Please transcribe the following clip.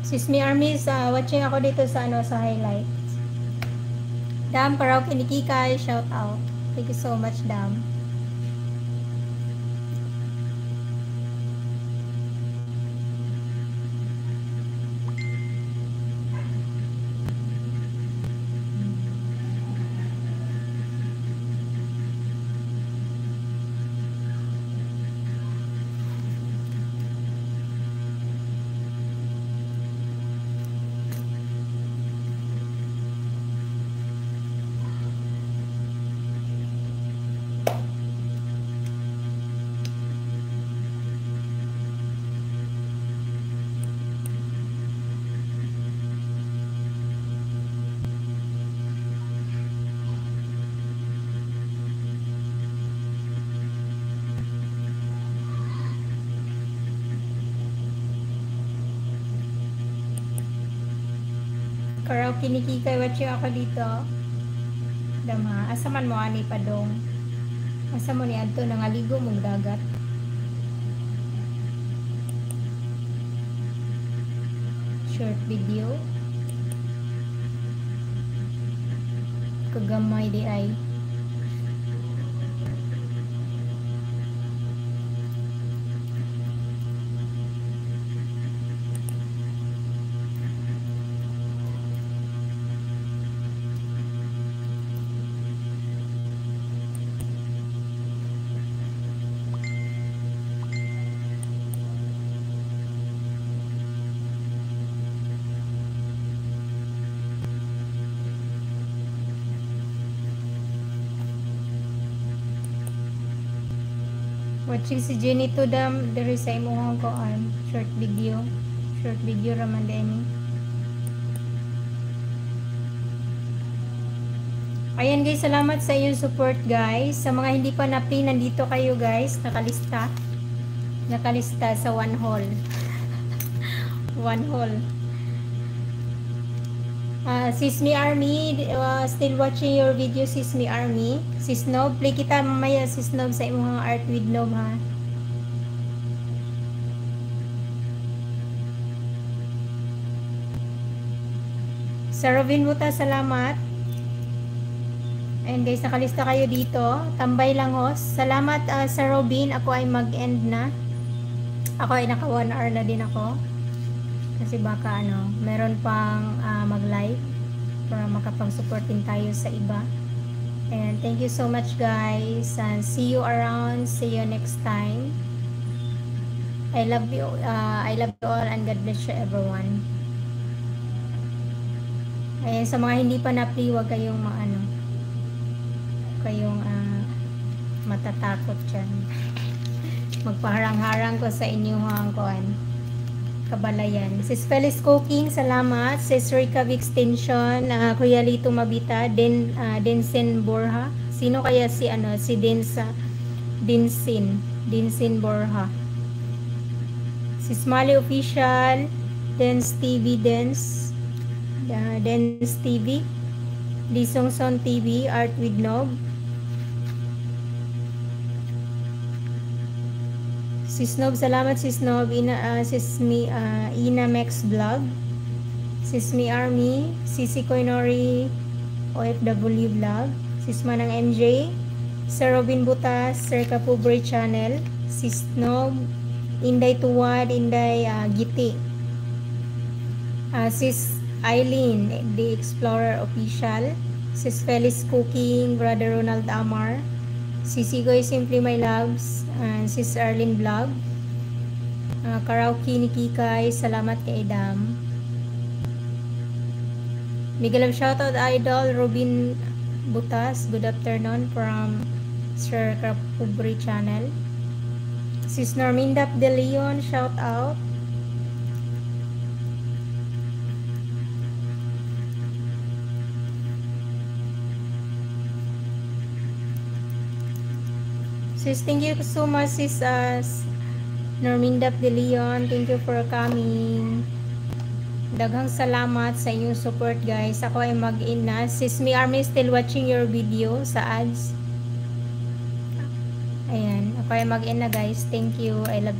Sis Mi Armis, watching ako dito sa sa highlights. Dam, karaoke ni Kikay, shout out. Thank you so much, Dam. Karaoke ni Kikay, watching ako dito. Dama, asa man mo ani padong. Asa mo ni adto nangaligo mong dagat. Short video. Kagamay di ay. Watching si Jenny to Dam, there is sa imuhang koan, short video raman din. Ayan guys, salamat sa iyong support guys. Sa mga hindi pa na-pin, nandito kayo guys, nakalista sa one haul. One haul. Sis Mi Army, still watching your video, Sis Mi Army. Sis Nob, play kita mamaya, Sis Nob, sa imong art with Nob ha. Sa Robin Buta, salamat. And guys, nakalista kayo dito. Tambay lang host. Salamat sa Robin, ako ay mag-end na. Ako ay naka 1 hour na din ako. Kasi baka meron pang mag-live para makapag-support din tayo sa iba. And thank you so much guys, and see you around, see you next time. I love you all, and God bless you everyone. Ayan, sa mga hindi pa na-play, huwag kayong matatakot dyan. Magpaharang-harang ko sa inyo kabalayan. Sis Feliz Cooking, salamat. Sis Rica Extension, Kuya Lito Mabita, Densin Borja. Sino kaya si Densin Borja? Sis Mali Official, Dance TV, Dance TV, Lisong Son TV, Art with Nob. Sis Nob, salamat Sis Nob. Sis Ina Max Vlog, Sis Mi Army, Sisi Koinori OFW Vlog, Sis Manang MJ, Sir Robin Butas, Sir Kapubre Channel, Sis Nob, Inday Tuwad, Inday Giti, Sis Eileen, The Explorer Official, Sis Feliz Cooking, Brother Ronald Amar, Sisi Goy Simply My Loves, Sis Arlene Vlog, Karaoke ni Kikay, salamat kay Dam. Miguel of Shoutout Idol, Robin Butas, good afternoon from Sir Kapubri Channel. Sis Normindap De Leon, shout out. Sis, thank you so much, Sis Normindap De Leon. Thank you for coming. Daghang salamat sa inyong support, guys. Ako ay mag-in na. Sis Mi Army, still watching your video sa ads. Ayan. Ako ay mag-in na, guys. Thank you. I love you.